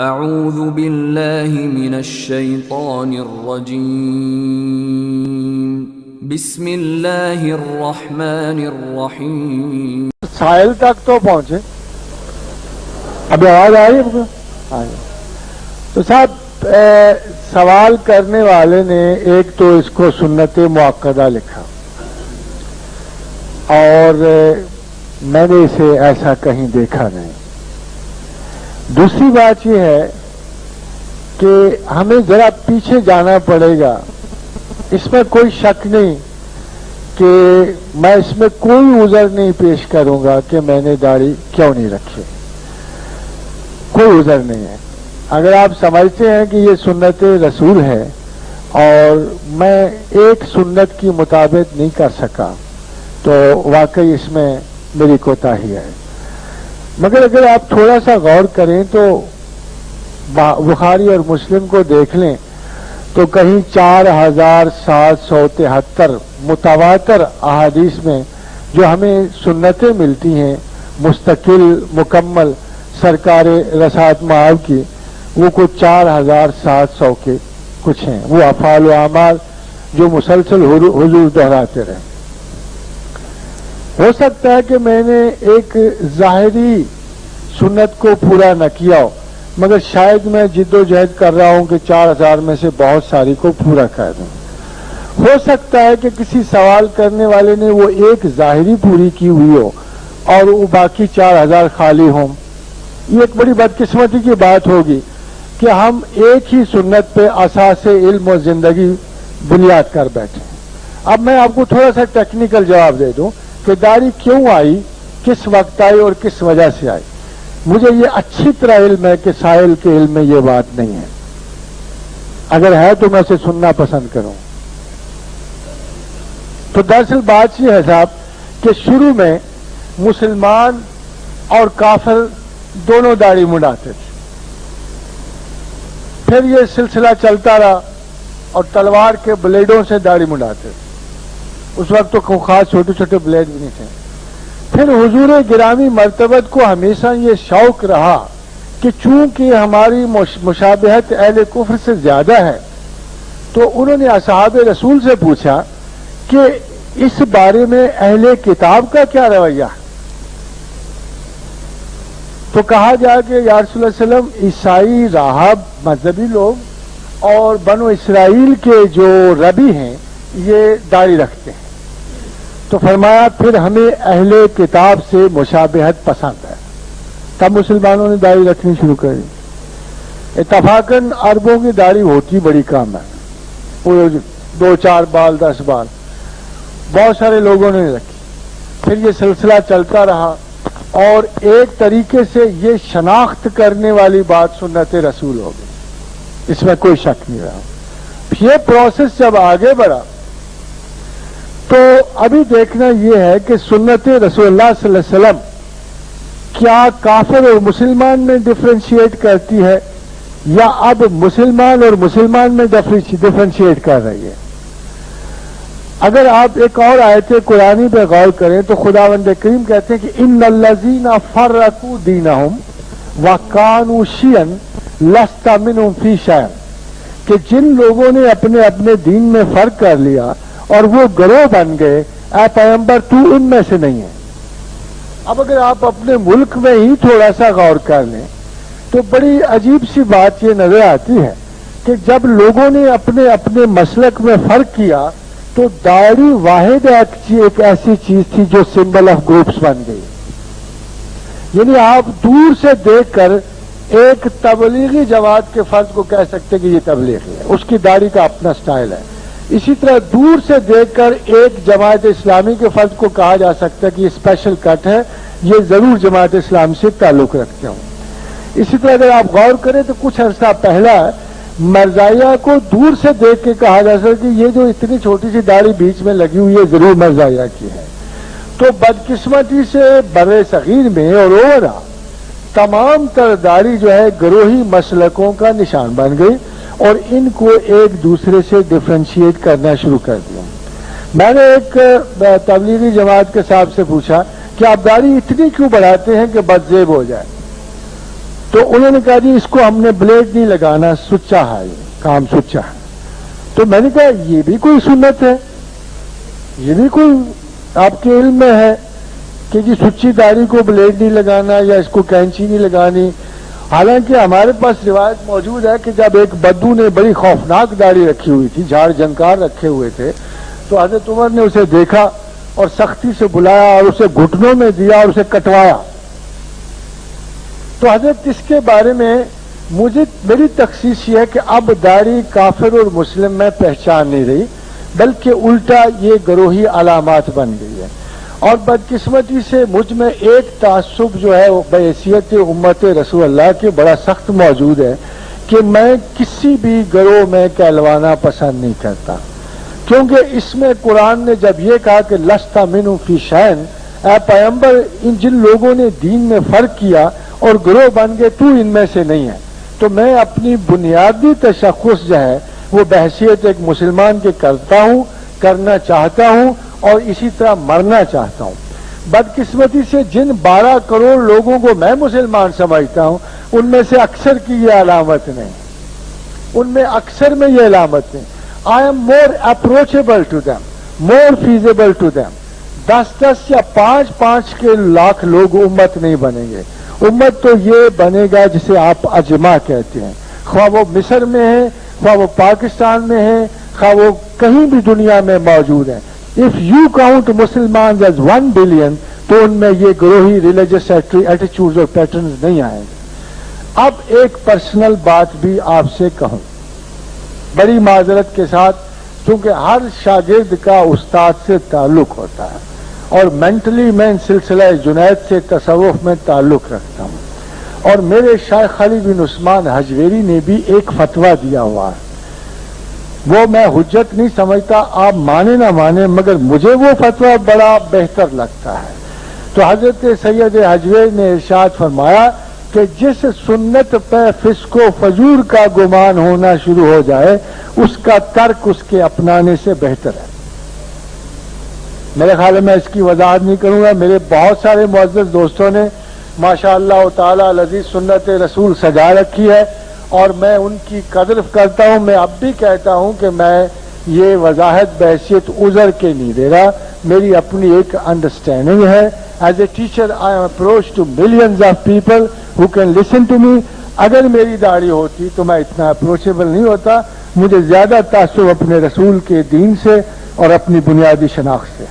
اعوذ باللہ من الشیطان الرجیم بسم اللہ الرحمن الرحیم. ساحل تک تو پہنچے. ابھی آواز آ رہی ہے؟ تو صاحب سوال کرنے والے نے ایک تو اس کو سنت مؤکدہ لکھا اور میں نے اسے ایسا کہیں دیکھا نہیں. دوسری بات یہ ہے کہ ہمیں ذرا پیچھے جانا پڑے گا. اس میں کوئی شک نہیں کہ میں اس میں کوئی عذر نہیں پیش کروں گا کہ میں نے داڑھی کیوں نہیں رکھی. کوئی عذر نہیں ہے. اگر آپ سمجھتے ہیں کہ یہ سنت رسول ہے اور میں ایک سنت کی مطابق نہیں کر سکا تو واقعی اس میں میری کوتاہی ہے. مگر اگر آپ تھوڑا سا غور کریں تو بخاری اور مسلم کو دیکھ لیں تو کہیں 4773 متواتر احادیث میں جو ہمیں سنتیں ملتی ہیں مستقل مکمل سرکار رسالت مآب کی، وہ کچھ 4700 کے کچھ ہیں. وہ افعال و اعمال جو مسلسل حضور دہراتے رہے. ہو سکتا ہے کہ میں نے ایک ظاہری سنت کو پورا نہ کیا ہو، مگر شاید میں جد و جہد کر رہا ہوں کہ 4000 میں سے بہت ساری کو پورا کر دوں. ہو سکتا ہے کہ کسی سوال کرنے والے نے وہ ایک ظاہری پوری کی ہوئی ہو اور وہ باقی 4000 خالی ہوں. یہ ایک بڑی بدقسمتی کی بات ہوگی کہ ہم ایک ہی سنت پہ اساس علم و زندگی بنیاد کر بیٹھے. اب میں آپ کو تھوڑا سا ٹیکنیکل جواب دے دوں کہ داڑھی کیوں آئی، کس وقت آئی اور کس وجہ سے آئی. مجھے یہ اچھی طرح علم ہے کہ سائل کے علم میں یہ بات نہیں ہے. اگر ہے تو میں اسے سننا پسند کروں. تو دراصل بات یہ ہے صاحب کہ شروع میں مسلمان اور کافر دونوں داڑھی منڈاتے تھے. پھر یہ سلسلہ چلتا رہا اور تلوار کے بلیڈوں سے داڑھی منڈاتے تھے. اس وقت تو خاص چھوٹے چھوٹے بلیڈ بھی نہیں تھے. پھر حضور گرامی مرتبت کو ہمیشہ یہ شوق رہا کہ چونکہ ہماری مشابہت اہل کفر سے زیادہ ہے تو انہوں نے اصحاب رسول سے پوچھا کہ اس بارے میں اہل کتاب کا کیا رویہ ہے. تو کہا جا کہ یا رسول اللہ علیہ وسلم عیسائی راہب مذہبی لوگ اور بنو اسرائیل کے جو ربی ہیں یہ داڑھی رکھتے ہیں. تو فرمایا پھر ہمیں اہل کتاب سے مشابہت پسند ہے. تب مسلمانوں نے داڑھی رکھنی شروع کر دی. اتفاقاً عربوں کی داڑھی ہوتی بڑی کم ہے، وہ 2-4 بال 10 بال. بہت سارے لوگوں نے رکھی. پھر یہ سلسلہ چلتا رہا اور ایک طریقے سے یہ شناخت کرنے والی بات سنت رسول ہو گئی. اس میں کوئی شک نہیں رہا. یہ پروسیس جب آگے بڑھا تو ابھی دیکھنا یہ ہے کہ سنت رسول اللہ صلی اللہ علیہ وسلم کیا کافر اور مسلمان میں ڈفرینشیٹ کرتی ہے یا اب مسلمان اور مسلمان میں ڈفرینشیٹ کر رہی ہے. اگر آپ ایک اور آیت قرآنی پہ غور کریں تو خداوند کریم کہتے ہیں کہ ان الذین فرقوا دینہم وکانوا شیعا لست منہم فی شیء، کہ جن لوگوں نے اپنے اپنے دین میں فرق کر لیا اور وہ گروہ بن گئے، اے پیغمبر تو ان میں سے نہیں ہے. اب اگر آپ اپنے ملک میں ہی تھوڑا سا غور کر لیں تو بڑی عجیب سی بات یہ نظر آتی ہے کہ جب لوگوں نے اپنے اپنے مسلک میں فرق کیا تو داڑھی واحد ایک ایسی چیز تھی جو سمبل آف گروپس بن گئی. یعنی آپ دور سے دیکھ کر ایک تبلیغی جماعت کے فرد کو کہہ سکتے کہ یہ تبلیغی ہے، اس کی داڑھی کا اپنا سٹائل ہے. اسی طرح دور سے دیکھ کر ایک جماعت اسلامی کے فرد کو کہا جا سکتا ہے کہ یہ اسپیشل کٹ ہے، یہ ضرور جماعت اسلام سے تعلق رکھتے ہوں. اسی طرح اگر آپ غور کریں تو کچھ عرصہ پہلا مرزائیہ کو دور سے دیکھ کے کہا جا سکتا کہ یہ جو اتنی چھوٹی سی داڑھی بیچ میں لگی ہوئی ہے ضرور مرزائیہ کی ہے. تو بدقسمتی سے بر صغیر میں اور اوورا تمام تر داڑھی جو ہے گروہی مسلکوں کا نشان بن گئی اور ان کو ایک دوسرے سے ڈفرینشیٹ کرنا شروع کر دیا. میں نے ایک تبلیغی جماعت کے صاحب سے پوچھا کہ آپ داڑھی اتنی کیوں بڑھاتے ہیں کہ بدزیب ہو جائے. تو انہوں نے کہا جی اس کو ہم نے بلیڈ نہیں لگانا، سچا ہے، یہ کام سچا ہے۔ تو میں نے کہا یہ بھی کوئی سنت ہے، یہ بھی کوئی آپ کے علم میں ہے کہ جی سچی داڑھی کو بلیڈ نہیں لگانا یا اس کو کینچی نہیں لگانی؟ حالانکہ ہمارے پاس روایت موجود ہے کہ جب ایک بدو نے بڑی خوفناک داڑھی رکھی ہوئی تھی، جھاڑ جھنکار رکھے ہوئے تھے، تو حضرت عمر نے اسے دیکھا اور سختی سے بلایا اور اسے گھٹنوں میں دیا اور اسے کٹوایا۔ تو حضرت اس کے بارے میں میری تخصیص یہ ہے کہ اب داڑھی کافر اور مسلم میں پہچان نہیں رہی، بلکہ الٹا یہ گروہی علامات بن گئی ہے۔ اور بدقسمتی سے مجھ میں ایک تعصب جو ہے وہ بحیثیت امت رسول اللہ کے بڑا سخت موجود ہے کہ میں کسی بھی گروہ میں کہلوانا پسند نہیں کرتا، کیونکہ اس میں قرآن نے جب یہ کہا کہ لست منہم فی شیء، اے پیغمبر ان جن لوگوں نے دین میں فرق کیا اور گروہ بن گئے تو ان میں سے نہیں ہے، تو میں اپنی بنیادی تشخص جو ہے وہ بحیثیت ایک مسلمان کے کرتا ہوں، کرنا چاہتا ہوں اور اسی طرح مرنا چاہتا ہوں۔ بدقسمتی سے جن 12 کروڑ لوگوں کو میں مسلمان سمجھتا ہوں ان میں سے اکثر کی یہ علامت نہیں، ان میں اکثر میں یہ علامت نہیں۔ I am more approachable to them, more feasible to them۔ 10 یا 5 کے لاکھ لوگ امت نہیں بنیں گے، امت تو یہ بنے گا جسے آپ اجماع کہتے ہیں، خواہ وہ مصر میں ہے، خواہ وہ پاکستان میں ہے، خواہ وہ کہیں بھی دنیا میں موجود ہیں۔ If you count Muslims as 1 billion تو ان میں یہ گروہی ریلیجس ایٹیچیوڈز اور پیٹرنز نہیں آئیں گے۔ اب ایک پرسنل بات بھی آپ سے کہوں، بڑی معذرت کے ساتھ، کیونکہ ہر شاگرد کا استاد سے تعلق ہوتا ہے اور مینٹلی میں سلسلہ جنید سے تصوف میں تعلق رکھتا ہوں، اور میرے شیخ خالد بن عثمان حجویری نے بھی ایک فتویٰ دیا ہوا ہے، وہ میں حجت نہیں سمجھتا، آپ مانے نہ مانے مگر مجھے وہ فتویٰ بڑا بہتر لگتا ہے۔ تو حضرت سید حجویری نے ارشاد فرمایا کہ جس سنت پہ فسق و فجور کا گمان ہونا شروع ہو جائے اس کا ترک اس کے اپنانے سے بہتر ہے۔ میرے خیال میں اس کی وضاحت نہیں کروں گا، میرے بہت سارے معزز دوستوں نے ماشاء اللہ تعالی العزیز سنت رسول سجا رکھی ہے اور میں ان کی قدر کرتا ہوں۔ میں اب بھی کہتا ہوں کہ میں یہ وضاحت بحیثیت عذر کے نہیں دے رہا، میری اپنی ایک انڈرسٹینڈنگ ہے۔ As a teacher I am approach to millions of people who can listen to me۔ اگر میری داڑھی ہوتی تو میں اتنا اپروچیبل نہیں ہوتا، مجھے زیادہ تعصب اپنے رسول کے دین سے اور اپنی بنیادی شناخت سے۔